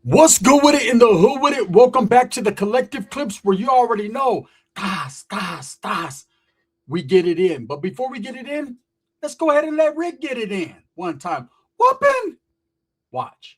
What's good with it in the hood with it? Welcome back to the collective clips where you already know. Das. We get it in. But before we get it in, let's go ahead and let Rick get it in one time. Whooping. Watch.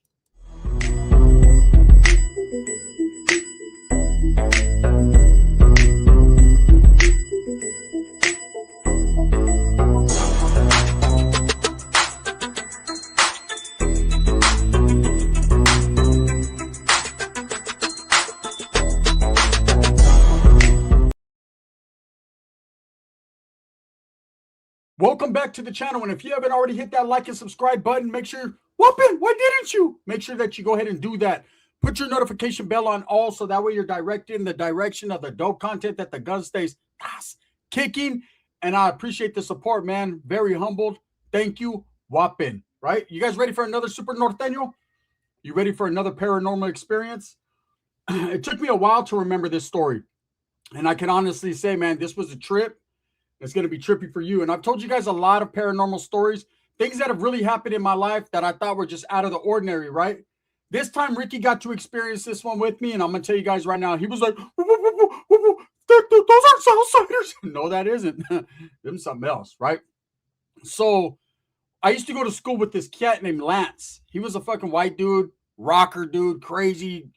Welcome back to the channel. And if you haven't already hit that like and subscribe button, make sure, whooping, why didn't you? Make sure that you go ahead and do that. Put your notification bell on all so that way you're directed in the direction of the dope content that the gun stays kicking. And I appreciate the support, man. Very humbled. Thank you. Whopping. Right? You guys ready for another Super Norteno? You ready for another paranormal experience? It took me a while to remember this story. And I can honestly say, man, this was a trip. It's going to be trippy for you. And I've told you guys a lot of paranormal stories, things that have really happened in my life that I thought were just out of the ordinary, right? This time, Ricky got to experience this one with me. And I'm going to tell you guys right now, he was like, those aren't Southsiders. No, that isn't. Them something else, right? So I used to go to school with this cat named Lance. He was a fucking white dude, rocker dude, crazy,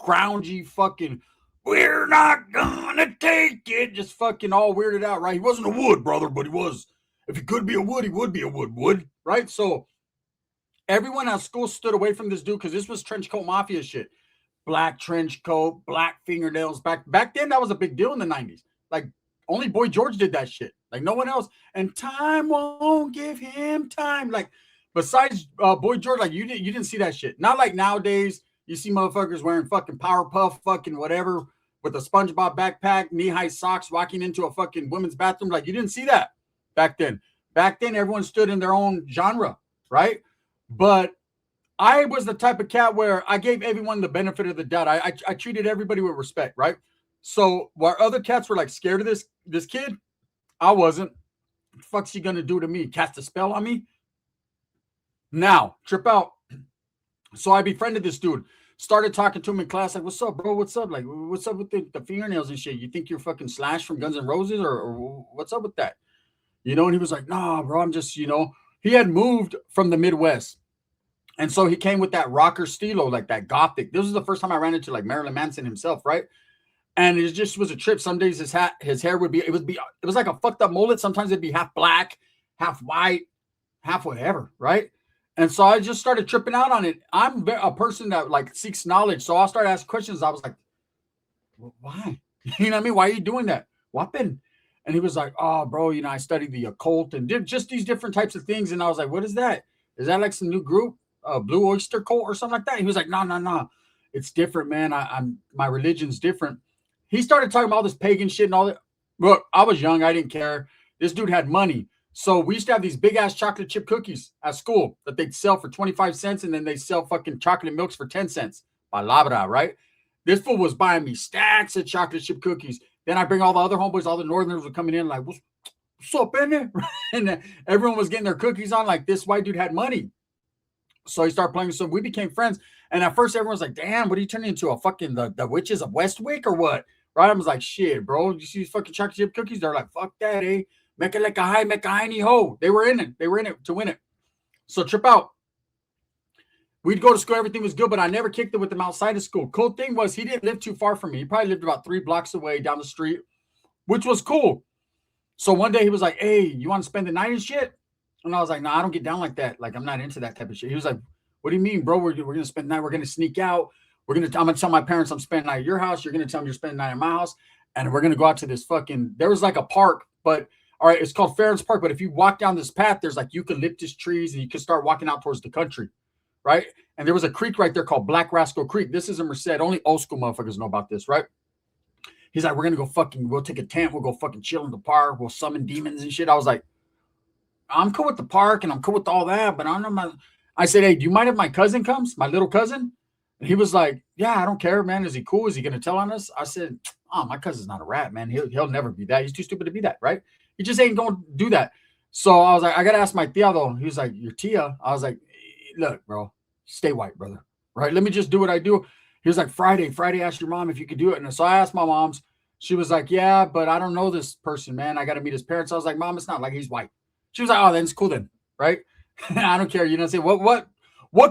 groundy fucking, we're not gonna take it. Just fucking all weirded out, right? He wasn't a wood, brother, but he was. If he could be a wood, he would be a wood, right? So everyone at school stood away from this dude because this was trench coat mafia shit. Black trench coat, black fingernails. Back then, that was a big deal in the 90s. Like, only Boy George did that shit. Like, no one else. And time won't give him time. Like, besides Boy George, like, you didn't see that shit. Not like nowadays. You see motherfuckers wearing fucking Powerpuff, fucking whatever, with a SpongeBob backpack, knee-high socks, walking into a fucking women's bathroom. Like, you didn't see that back then. Back then, everyone stood in their own genre, right? But I was the type of cat where I gave everyone the benefit of the doubt. I treated everybody with respect, right? So while other cats were like scared of this kid, I wasn't. What the fuck's he gonna do to me? Cast a spell on me? Now, trip out. So I befriended this dude. Started talking to him in class, like, what's up, bro? What's up? Like, what's up with the fingernails and shit? You think you're fucking Slash from Guns N' Roses, or what's up with that? And he was like, nah, bro, I'm just, he had moved from the Midwest. And so he came with that rocker stilo, like that gothic. This was the first time I ran into like Marilyn Manson himself, right? And it just was a trip. Some days his hair would be, it was like a fucked up mullet. Sometimes it'd be half black, half white, half whatever, right? And so I just started tripping out on it. I'm a person that like seeks knowledge. So I started asking questions. I was like, well, why? You know what I mean? Why are you doing that? Whopping. And he was like, oh, bro, I studied the occult and did just these different types of things. And I was like, what is that? Is that like some new group, Blue Oyster Cult or something like that? He was like, no. It's different, man. My religion's different. He started talking about all this pagan shit and all that. Look, I was young. I didn't care. This dude had money. So we used to have these big ass chocolate chip cookies at school that they'd sell for 25 cents and then they sell fucking chocolate milks for 10 cents. Palabra, right? This fool was buying me stacks of chocolate chip cookies. Then I bring all the other homeboys, all the northerners were coming in like, what's up in there? And everyone was getting their cookies on. Like, this white dude had money. So he started playing. So we became friends. And at first everyone was like, damn, what are you turning into? A fucking the witches of Westwick or what? Right? I was like, shit, bro. You see these fucking chocolate chip cookies? They're like, fuck that, eh? Make it like a high, make a hiney ho. They were in it. They were in it to win it. So trip out. We'd go to school. Everything was good, but I never kicked it with him outside of school. Cool thing was he didn't live too far from me. He probably lived about 3 blocks away down the street, which was cool. So one day he was like, hey, you want to spend the night and shit? And I was like, no, I don't get down like that. Like, I'm not into that type of shit. He was like, what do you mean, bro? We're going to spend the night. We're going to sneak out. I'm going to tell my parents I'm spending the night at your house. You're going to tell them you're spending the night at my house. And we're going to go out to this fucking, there was like a park, but all right, it's called Farron's Park. But if you walk down this path, there's like eucalyptus trees and you can start walking out towards the country, right? And there was a creek right there called Black Rascal Creek. This is in Merced. Only old school motherfuckers know about this, right? He's like, we're going to go fucking, we'll take a tent. We'll go fucking chill in the park. We'll summon demons and shit. I was like, I'm cool with the park and I'm cool with all that, but I don't know. I said, hey, do you mind if my cousin comes? My little cousin? And he was like, yeah, I don't care, man. Is he cool? Is he going to tell on us? I said, oh, my cousin's not a rat, man. He'll never be that. He's too stupid to be that, right? He just ain't going to do that. So I was like, I got to ask my tia, though. He was like, your tia? I was like, look, bro, stay white, brother. right? Let me just do what I do. He was like, Friday, ask your mom if you could do it. And so I asked my mom's. She was like, yeah, but I don't know this person, man. I got to meet his parents. I was like, Mom, it's not like he's white. She was like, oh, then it's cool then, right? I don't care. You know, say what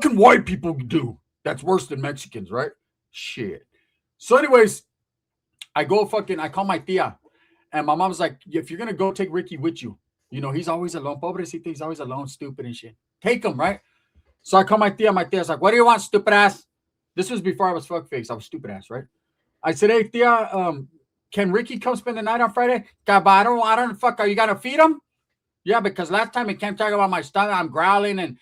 can white people do that's worse than Mexicans, right? Shit. So, anyways, I call my tia, and my mom's like, if you're gonna go, take Ricky with you. You know, he's always alone. Pobrecito, he's always alone, stupid and shit. Take him, right? So I call my tia. My tia's like, what do you want, stupid ass? This was before I was fuckface. I was stupid ass, right? I said, hey, tia, can Ricky come spend the night on Friday? God, but I don't fuck. Are you gonna feed him? Yeah, because last time he came talking about my stomach, I'm growling, and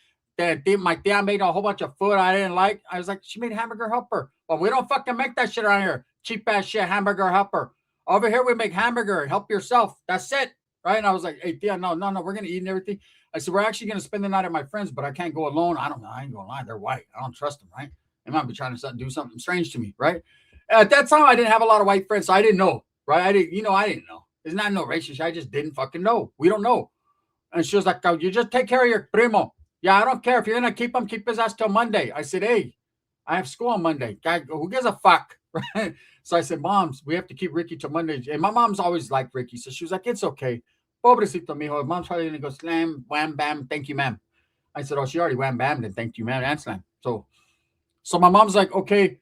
my tia made a whole bunch of food I didn't like. I was like, she made hamburger helper. Well, we don't fucking make that shit around here. Cheap ass shit, hamburger helper. Over here, we make hamburger. Help yourself. That's it. Right? And I was like, hey, tia, no, we're going to eat and everything. I said, we're actually going to spend the night at my friends, but I can't go alone. I don't know. I ain't going to lie. They're white. I don't trust them, right? They might be trying to do something strange to me, right? At that time, I didn't have a lot of white friends, so I didn't know, right? I didn't know. It's not no racist. I just didn't fucking know. We don't know. And she was like, oh, you just take care of your primo. Yeah, I don't care. If you're going to keep him, keep his ass till Monday. I said, hey, I have school on Monday. Guy, who gives a fuck? Right? So I said, Moms, we have to keep Ricky till Monday. And my mom's always liked Ricky. So she was like, it's okay. Pobrecito, mijo. Mom's probably going to go slam, wham, bam, thank you, ma'am. I said, oh, she already wham, bam, then thank you, ma'am, and slam. So my mom's like, okay,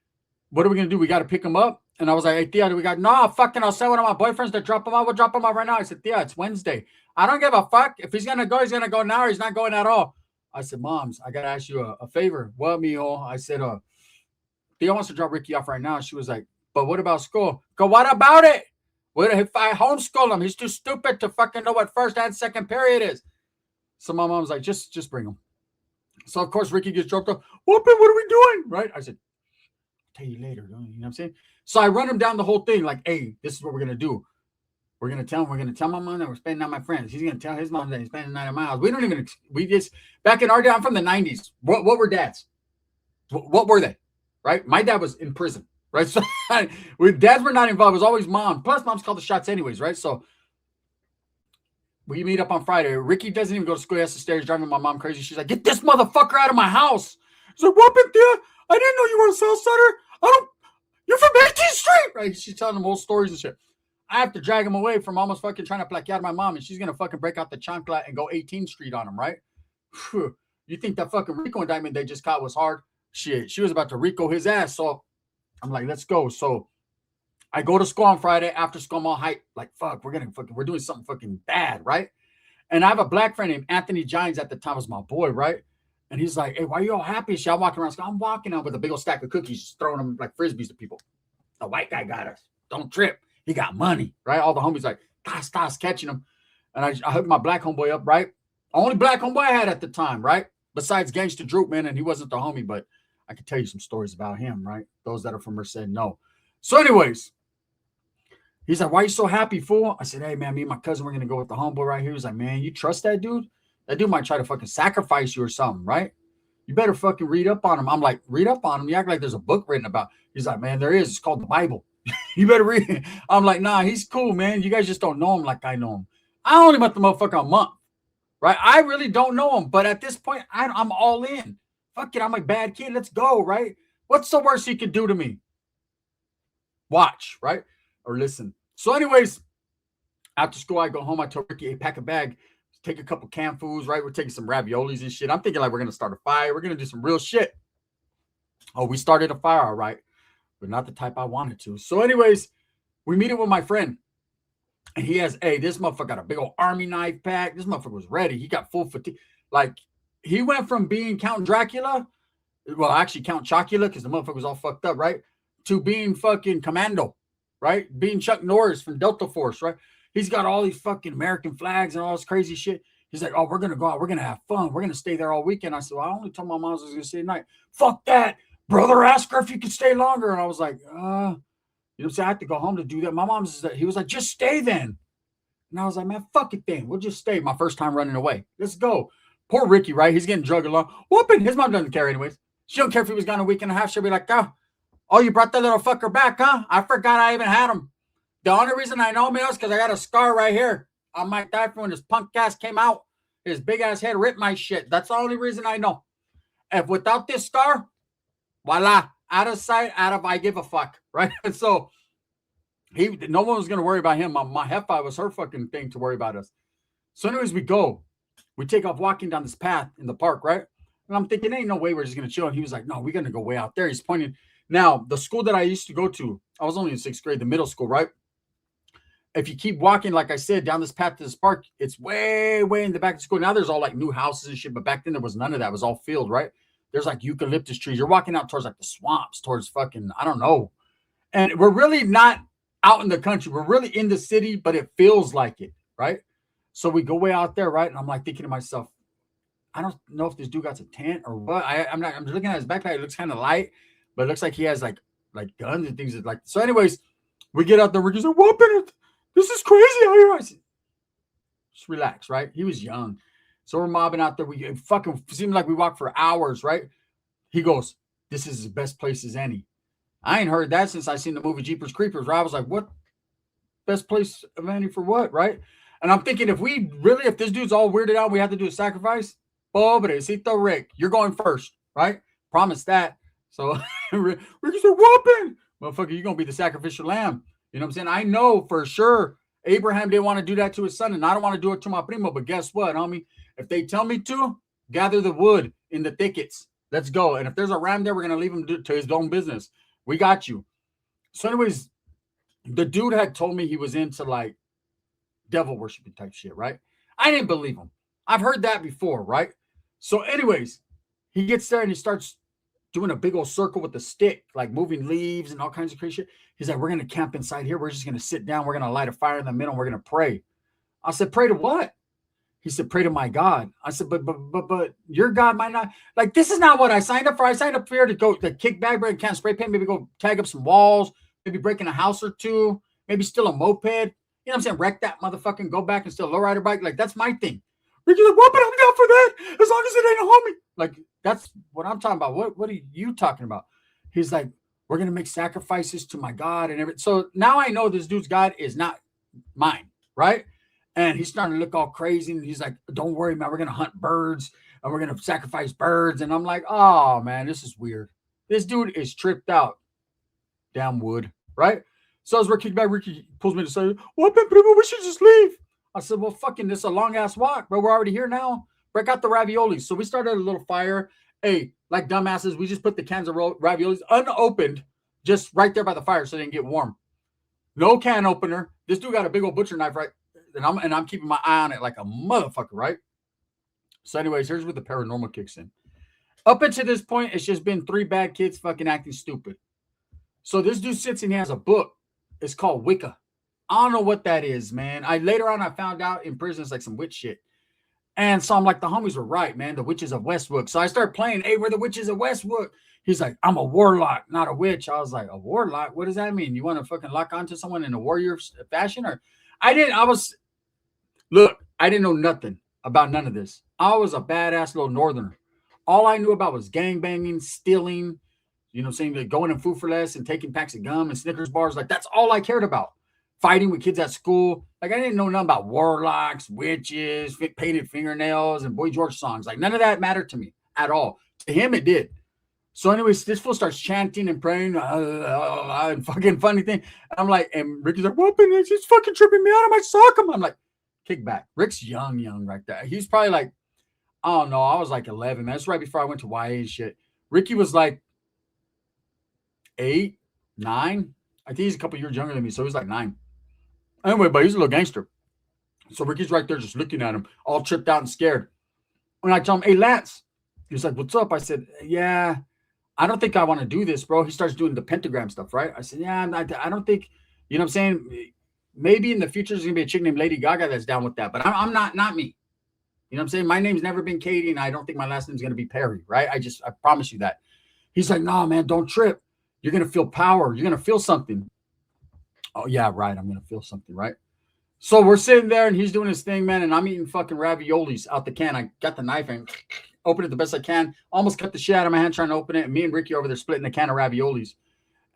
what are we going to do? We got to pick him up. And I was like, hey, tia, do we got, no, fucking, I'll send one of my boyfriends to drop him off. We'll drop him off right now. I said, tia, it's Wednesday. I don't give a fuck. If he's going to go, he's going to go now, or he's not going at all. I said, Moms, I got to ask you a favor. What, mijo? I said, tia wants to drop Ricky off right now. She was like, but what about school? Go, what about it? What if I homeschool him? He's too stupid to fucking know what first and second period is. So my mom's like, just bring him. So, of course, Ricky gets dropped off. Whoopin, what are we doing? Right? I said, I'll tell you later. You know what I'm saying? So I run him down the whole thing like, hey, this is what we're going to do. We're going to tell my mom that we're spending on my friends. He's going to tell his mom that he's spending the night at my house. We just, back in our day, I'm from the 90s. What were dads? What were they? Right? My dad was in prison. Right? So dads were not involved. It was always mom. Plus, moms called the shots anyways. Right? So we meet up on Friday. Ricky doesn't even go to school. He has to stay. He's driving my mom crazy. She's like, get this motherfucker out of my house. He's like, what, tia? I didn't know you were a Southsider. You're from 18th Street. Right? She's telling them old stories and shit. I have to drag him away from almost fucking trying to plaquear my mom, and she's going to fucking break out the chancla and go 18th Street on him, right? Whew. You think that fucking Rico indictment they just caught was hard? Shit. She was about to Rico his ass. So I'm like, let's go. So I go to school on Friday. After school, I'm all hyped. Like, fuck, we're doing something fucking bad, right? And I have a black friend named Anthony Gines at the time, was my boy, right? And he's like, hey, why are you all happy? I'm walking around. I'm walking out with a big old stack of cookies, just throwing them like frisbees to people. The white guy got us. Don't trip. He got money, right? All the homies like, stop catching him. And I hooked my black homeboy up, right? Only black homeboy I had at the time, right? Besides Gangsta Droop, man, and he wasn't the homie, but I could tell you some stories about him, right? Those that are from Merced know. So anyways, he's like, why are you so happy, fool? I said, hey, man, me and my cousin, we're going to go with the homeboy right here. He's like, man, you trust that dude? That dude might try to fucking sacrifice you or something, right? You better fucking read up on him. I'm like, read up on him? You act like there's a book written about. He's like, man, there is. It's called the Bible. You better read it. I'm like, nah, he's cool, man. You guys just don't know him like I know him. I only met the motherfucker a month, right? I really don't know him. But at this point, I'm all in. Fuck it, I'm a bad kid. Let's go, right? What's the worst he could do to me? Watch, right? Or listen. So anyways, after school, I go home. I tell Ricky, hey, pack a bag. Take a couple canned foods, right? We're taking some raviolis and shit. I'm thinking like we're going to start a fire. We're going to do some real shit. Oh, we started a fire, all right. But not the type I wanted to. So anyways, we meet it with my friend. And he has, hey, this motherfucker got a big old army knife pack. This motherfucker was ready. He got full fatigue. Like, he went from being Count Dracula, well, actually Count Chocula, because the motherfucker was all fucked up, right? To being fucking Commando, right? Being Chuck Norris from Delta Force, right? He's got all these fucking American flags and all this crazy shit. He's like, oh, we're going to go out. We're going to have fun. We're going to stay there all weekend. I said, well, I only told my mom I was going to stay tonight. Fuck that. Brother, ask her if you could stay longer. And I was like, you know what I'm saying? I have to go home to do that. My mom's, he was like, just stay then. And I was like, man, fuck it then. We'll just stay. My first time running away. Let's go. Poor Ricky, right? He's getting drugged along. Whooping. His mom doesn't care anyways. She don't care if he was gone a week and a half. She'll be like, oh, you brought that little fucker back, huh? I forgot I even had him. The only reason I know him is because I got a scar right here on my thigh from when his punk ass came out. His big ass head ripped my shit. That's the only reason I know. If without this scar, Voila. Out of sight, out of I give a fuck. Right. And so no one was going to worry about him. My heifer was her fucking thing to worry about us. So anyways, we take off walking down this path in the park, right? And I'm thinking, ain't no way we're just going to chill. And he was like, no, we're going to go way out there. He's pointing. Now, the school that I used to go to, I was only in 6th grade, the middle school, right? If you keep walking, like I said, down this path to this park, it's way, way in the back of the school. Now there's all like new houses and shit, but back then there was none of that. It was all field, right? There's like eucalyptus trees. You're walking out towards like the swamps, towards fucking, I don't know. And we're really not out in the country. We're really in the city, but it feels like it, right? So we go way out there, right? And I'm like thinking to myself, I don't know if this dude got a tent or what. I'm just looking at his backpack. It looks kind of light, but it looks like he has like guns and things like. So, anyways, we get out there. We're just like, whooping it. This is crazy out here. I said, just relax, right? He was young. So we're mobbing out there. We fucking seemed like we walked for hours, right? He goes, this is the best place as any. I ain't heard that since I seen the movie Jeepers Creepers, where I was like, what? Best place of any for what, right? And I'm thinking, if this dude's all weirded out, we have to do a sacrifice. Pobrecito Rick, you're going first, right? Promise that. So Rick said, whooping. Motherfucker, you're going to be the sacrificial lamb. You know what I'm saying? I know for sure Abraham didn't want to do that to his son, and I don't want to do it to my primo, but guess what, homie? If they tell me to, gather the wood in the thickets. Let's go. And if there's a ram there, we're going to leave him to his own business. We got you. So anyways, the dude had told me he was into like devil worshiping type shit, right? I didn't believe him. I've heard that before, right? So anyways, he gets there and he starts doing a big old circle with the stick, like moving leaves and all kinds of crazy shit. He's like, we're going to camp inside here. We're just going to sit down. We're going to light a fire in the middle. We're going to pray. I said, pray to what? He said, pray to my God. I said, but your God might not. Like, this is not what I signed up for. I signed up here to go to kick back, break, can spray paint, maybe go tag up some walls, maybe breaking a house or two, maybe steal a moped. You know what I'm saying? Wreck that motherfucking go back and steal a lowrider bike. Like, that's my thing. Ricky's like, well, but I'm down for that as long as it ain't a homie. Like, that's what I'm talking about. What are you talking about? He's like, we're going to make sacrifices to my God and everything. So now I know this dude's God is not mine, right? And he's starting to look all crazy. And he's like, don't worry, man. We're going to hunt birds and we're going to sacrifice birds. And I'm like, oh, man, this is weird. This dude is tripped out. Damn wood, right? So as we're kicking back, Ricky pulls me to say, what, primo, we should just leave. I said, well, fucking, this is a long-ass walk, bro. We're already here now. Break out the raviolis. So we started a little fire. Hey, like dumbasses, we just put the cans of raviolis unopened just right there by the fire so they didn't get warm. No can opener. This dude got a big old butcher knife, right? And I'm keeping my eye on it like a motherfucker, right? So anyways, here's where the paranormal kicks in. Up until this point, it's just been 3 bad kids fucking acting stupid. So this dude sits and he has a book. It's called Wicca. I don't know what that is, man. Later on I found out in prison it's like some witch shit. And so I'm like, the homies were right, man. The witches of Westwood. So I start playing, hey, we're the witches of Westwood. He's like, I'm a warlock, not a witch. I was like, a warlock? What does that mean? You want to fucking lock onto someone in a warrior fashion? Or I didn't know nothing about none of this. I was a badass little northerner. All I knew about was gangbanging, stealing, you know what I'm saying, like going in food for less and taking packs of gum and Snickers bars. Like, that's all I cared about. Fighting with kids at school. Like, I didn't know nothing about warlocks, witches, painted fingernails, and Boy George songs. Like, none of that mattered to me at all. To him, it did. So anyways, this fool starts chanting and praying and fucking funny thing. And I'm like, and Ricky's like, whooping, he's fucking tripping me out. I might sock him. I'm like, kick back. Rick's young right there. He's probably like, I don't know. I was like 11, man. That's right before I went to YA and shit. Ricky was like 8, 9. I think he's a couple years younger than me, so he's like 9. Anyway, but he's a little gangster. So Ricky's right there just looking at him, all tripped out and scared. When I tell him, hey, Lance, he's like, what's up? I said, yeah, I don't think I want to do this, bro. He starts doing the pentagram stuff, right? I said, yeah, I don't think, you know what I'm saying? Maybe in the future there's going to be a chick named Lady Gaga that's down with that, but I'm not me. You know what I'm saying? My name's never been Katie, and I don't think my last name's going to be Perry, right? I promise you that. He's like, no, man, don't trip. You're going to feel power. You're going to feel something. Oh, yeah, right. I'm going to feel something, right? So we're sitting there, and he's doing his thing, man, and I'm eating fucking raviolis out the can. I got the knife and open it the best I can. Almost cut the shit out of my hand trying to open it, and me and Ricky over there splitting the can of raviolis.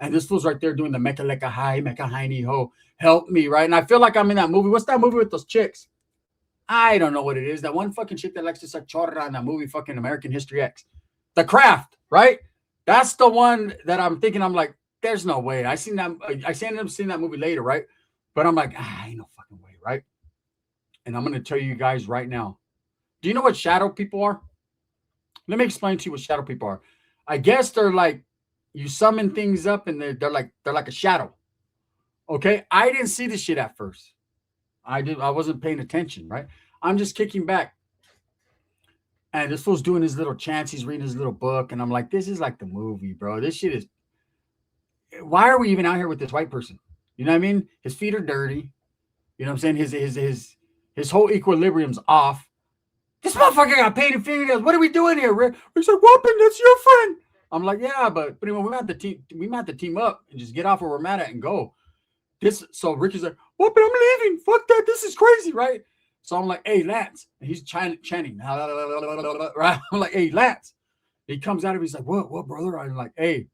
And this fool's right there doing the mecca lecca hi, mecca hiney ho, help me, right? And I feel like I'm in that movie. What's that movie with those chicks? I don't know what it is. That one fucking chick that likes to suck chorra in that movie, fucking American History X. The Craft, right? That's the one that I'm thinking. I'm like, there's no way. I ended up seeing that movie later, right? But I'm like, ain't no fucking way, right? And I'm gonna tell you guys right now. Do you know what shadow people are? Let me explain to you what shadow people are. I guess they're like you summon things up and they're like a shadow. Okay. I didn't see this shit at first. I wasn't paying attention, right? I'm just kicking back. And this fool's doing his little chants, he's reading his little book, and I'm like, this is like the movie, bro. This shit is why are we even out here with this white person? You know what I mean? His feet are dirty. You know what I'm saying? His whole equilibrium's off. This motherfucker got painted fingernails. What are we doing here, Rick? He's like, Whoopin, that's your friend. I'm like, yeah, but anyway, we might have to team up and just get off where we're mad at and go. So Ricky's like, Whoopin, I'm leaving. Fuck that. This is crazy, right? So I'm like, hey, Lance. And he's chanting. Right? I'm like, hey, Lance. He comes out of me. He's like, what, brother? I'm like, hey,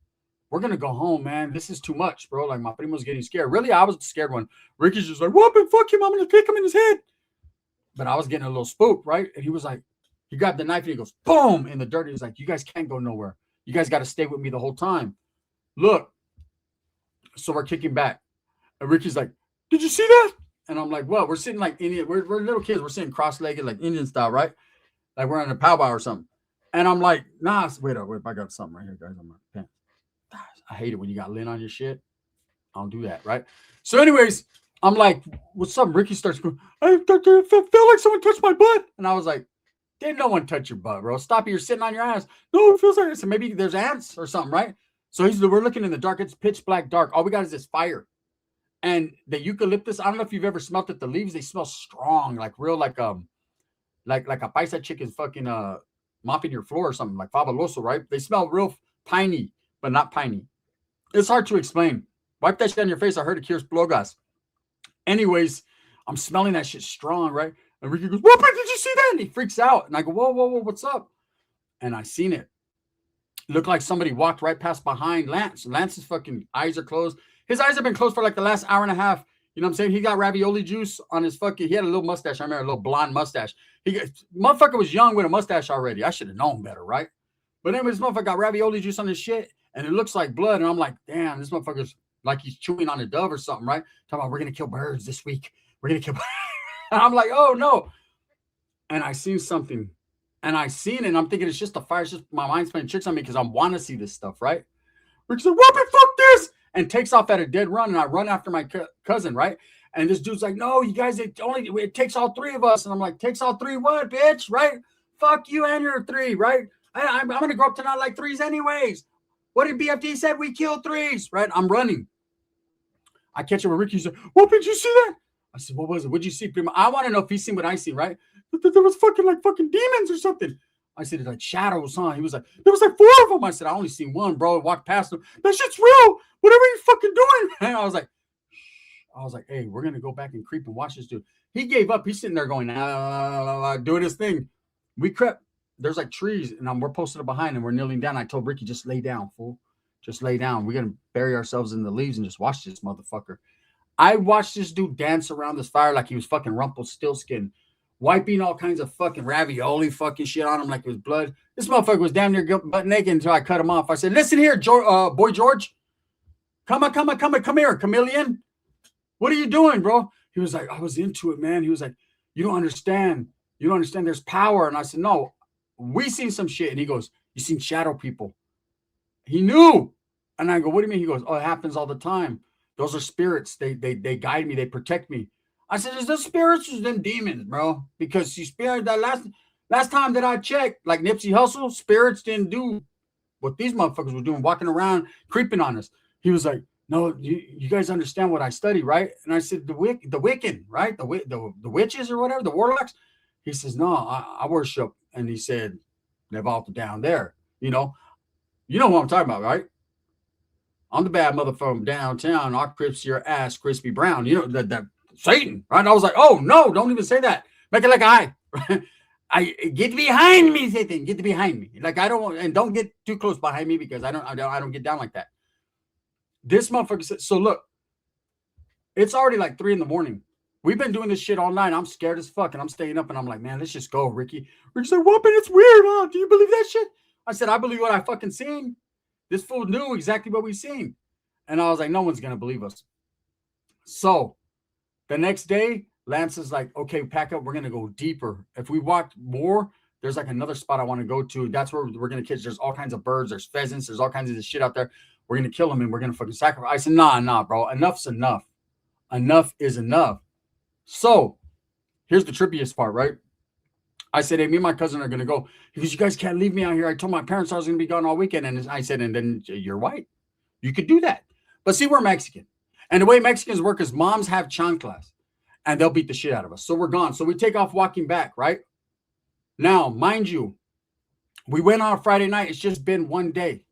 we're going to go home, man. This is too much, bro. Like, my primo's getting scared. Really, I was the scared one. Ricky's just like, Whoopin, fuck him. I'm going to kick him in his head. But I was getting a little spooked, right? And he was like, he grabbed the knife and he goes, boom, in the dirt. He's like, you guys can't go nowhere. You guys got to stay with me the whole time. Look. So we're kicking back. And Ricky's like, did you see that? And I'm like, what? We're sitting like Indian. We're little kids. We're sitting cross-legged like Indian style, right? Like we're in a powwow or something. And I'm like, nah, wait, I got something right here, guys. On my pen. I hate it when you got lint on your shit. I don't do that, right? So anyways, I'm like, what's up? Ricky starts going, I feel like someone touched my butt. And I was like, did no one touch your butt, bro? Stop it. You're sitting on your ass. No, it feels like it. So maybe there's ants or something, right? So we're looking in the dark. It's pitch black dark. All we got is this fire. And the eucalyptus, I don't know if you've ever smelled it. The leaves, they smell strong, like real, like a paisa chick is fucking mopping your floor or something, like fabuloso, right? They smell real piney, but not piney. It's hard to explain. Wipe that shit on your face. I heard it cures blogas. Anyways, I'm smelling that shit strong, right? And Ricky goes, Whoopin, did you see that? And he freaks out. And I go, whoa, what's up? And I seen it. Looked like somebody walked right past behind Lance. Lance's fucking eyes are closed. His eyes have been closed for like the last hour and a half. You know what I'm saying? He got ravioli juice on his fucking, he had a little mustache. I remember a little blonde mustache. Motherfucker was young with a mustache already. I should have known better, right? But anyway, this motherfucker got ravioli juice on his shit and it looks like blood. And I'm like, damn, this motherfucker's like he's chewing on a dove or something, right? Talking about, we're going to kill birds this week. We're going to kill birds. And I'm like, oh no. And I seen something. And I seen it, and I'm thinking it's just a fire. It's just my mind's playing tricks on me because I want to see this stuff, right? Ricky's like, Whoopin, fuck this! And takes off at a dead run, and I run after my cousin, right? And this dude's like, no, you guys, it takes all three of us. And I'm like, takes all three what, bitch, right? Fuck you and your three, right? I'm going to grow up to not like threes anyways. What did BFD said? We kill threes, right? I'm running. I catch up with Ricky. He's like, Whoopin, did you see that? I said, what was it? What'd you see, Prima? I want to know if he's seen what I see, right? There was fucking demons or something. I said, it's like shadows, huh? He was like, there was like 4 of them. I said, I only seen one, bro. I walked past him. That shit's real. Whatever you fucking doing. And I was like, hey, we're going to go back and creep and watch this dude. He gave up. He's sitting there going, doing his thing. We crept. There's like trees, and we're posted behind, and we're kneeling down. I told Ricky, just lay down, fool. Just lay down. We're going to bury ourselves in the leaves and just watch this motherfucker. I watched this dude dance around this fire like he was fucking Rumpelstiltskin, wiping all kinds of fucking ravioli fucking shit on him like it was blood. This motherfucker was damn near butt naked until I cut him off. I said, listen here, boy George. Come here, chameleon. What are you doing, bro? He was like, I was into it, man. He was like, you don't understand. You don't understand. There's power. And I said, no, we seen some shit. And he goes, you seen shadow people. He knew. And I go, what do you mean? He goes, oh, it happens all the time. Those are spirits. They guide me. They protect me. I said, is those spirits or them demons, bro? Because you spirit that last time that I checked, like Nipsey Hussle, spirits didn't do what these motherfuckers were doing, walking around, creeping on us. He was like, no, you guys understand what I study, right? And I said, the Wiccan, right? The witches or whatever, the warlocks. He says, no, I worship. And he said, they're all down there. You know what I'm talking about, right? I'm the bad mother from downtown. I'll crisp your ass, crispy brown. You know, that Satan, right? I was like, oh, no, don't even say that. Make it like I get behind me, Satan. Get behind me. Like, don't get too close behind me because I don't get down like that. This motherfucker said, so look, it's already like 3 a.m. We've been doing this shit all night. I'm scared as fuck. And I'm staying up and I'm like, man, let's just go, Ricky. Ricky's like, Whoopin, it's weird, huh? Do you believe that shit? I said, I believe what I fucking seen. This fool knew exactly what we seen. And I was like, no one's going to believe us. So the next day, Lance is like, okay, pack up. We're going to go deeper. If we walk more, there's like another spot I want to go to. That's where we're going to catch. There's all kinds of birds. There's pheasants. There's all kinds of this shit out there. We're going to kill them and we're going to fucking sacrifice. I said, nah, bro. Enough's enough. Enough is enough. So here's the trippiest part, right? I said, hey, me and my cousin are going to go. He goes, you guys can't leave me out here. I told my parents I was going to be gone all weekend. And I said, and then you're white. You could do that. But see, we're Mexican. And the way Mexicans work is moms have chanclas and they'll beat the shit out of us. So we're gone. So we take off walking back, right? Now, mind you, we went on a Friday night. It's just been one day.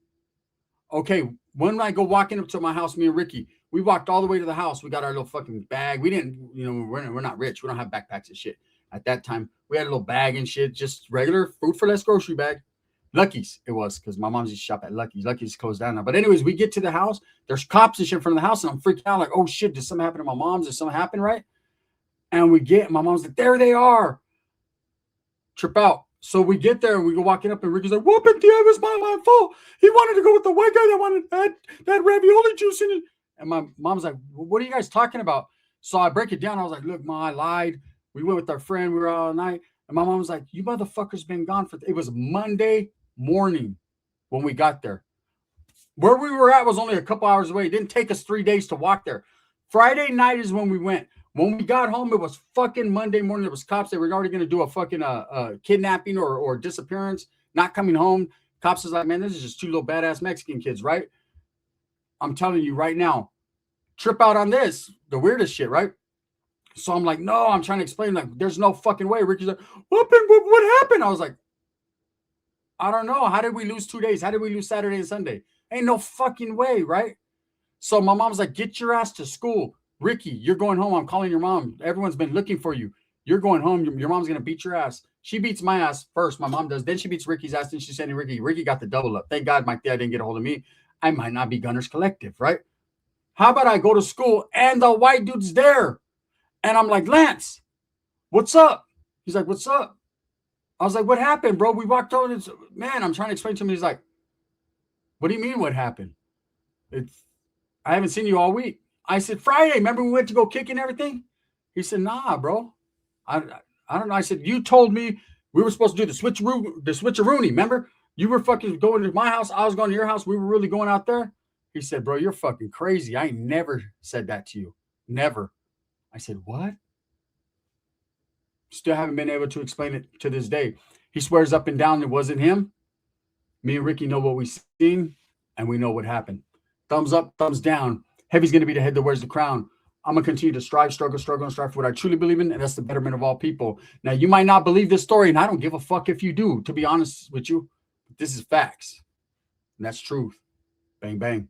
Okay, when I go walking up to my house, me and Ricky, we walked all the way to the house. We got our little fucking bag. We didn't, we're not rich. We don't have backpacks and shit. At that time, we had a little bag and shit, just regular food for less grocery bag. Lucky's it was, because my mom used to shop at Lucky's. Lucky's closed down now. But anyways, we get to the house. There's cops and shit in front of the house, and I'm freaking out like, oh shit, did something happen to my mom's? Did something happen, right? And my mom's like, there they are. Trip out. So we get there and we go walking up, and Ricky's like, whooping, it was my fault. He wanted to go with the white guy that wanted that ravioli juice in it. And my mom's like, what are you guys talking about? So I break it down. I was like, look, Ma, I lied. We went with our friend. We were out all night. And my mom was like, you motherfuckers been gone it was Monday morning when we got there. Where we were at was only a couple hours away. It didn't take us 3 days to walk there. Friday night is when we went. When we got home, it was fucking Monday morning. There was cops. They were already going to do a fucking kidnapping or disappearance, not coming home. Cops is like, man, this is just two little badass Mexican kids, right? I'm telling you right now, trip out on this, the weirdest shit, right? So I'm like, no, I'm trying to explain, like, there's no fucking way. Ricky's like, what happened? I was like, I don't know. How did we lose 2 days? How did we lose Saturday and Sunday? Ain't no fucking way, right? So my mom's like, get your ass to school. Ricky, you're going home. I'm calling your mom. Everyone's been looking for you. You're going home. Your mom's going to beat your ass. She beats my ass first. My mom does. Then she beats Ricky's ass. Then she's sending Ricky. Ricky got the double up. Thank God my dad didn't get a hold of me. I might not be Gunners Collective, right? How about I go to school and the white dude's there? And I'm like, Lance, what's up? He's like, what's up? I was like, what happened, bro? We walked over this. Man, I'm trying to explain to him. He's like, what do you mean what happened? I haven't seen you all week. I said, Friday, remember we went to go kick and everything? He said, nah, bro. I don't know. I said, you told me we were supposed to do the switcheroonie, remember? You were fucking going to my house. I was going to your house. We were really going out there. He said, bro, you're fucking crazy. I never said that to you. Never. I said, what? Still haven't been able to explain it to this day. He swears up and down it wasn't him. Me and Ricky know what we seen, and we know what happened. Thumbs up, thumbs down. Heavy's going to be the head that wears the crown. I'm going to continue to strive, struggle, and strive for what I truly believe in, and that's the betterment of all people. Now, you might not believe this story, and I don't give a fuck if you do, to be honest with you. This is facts, and that's truth. Bang, bang.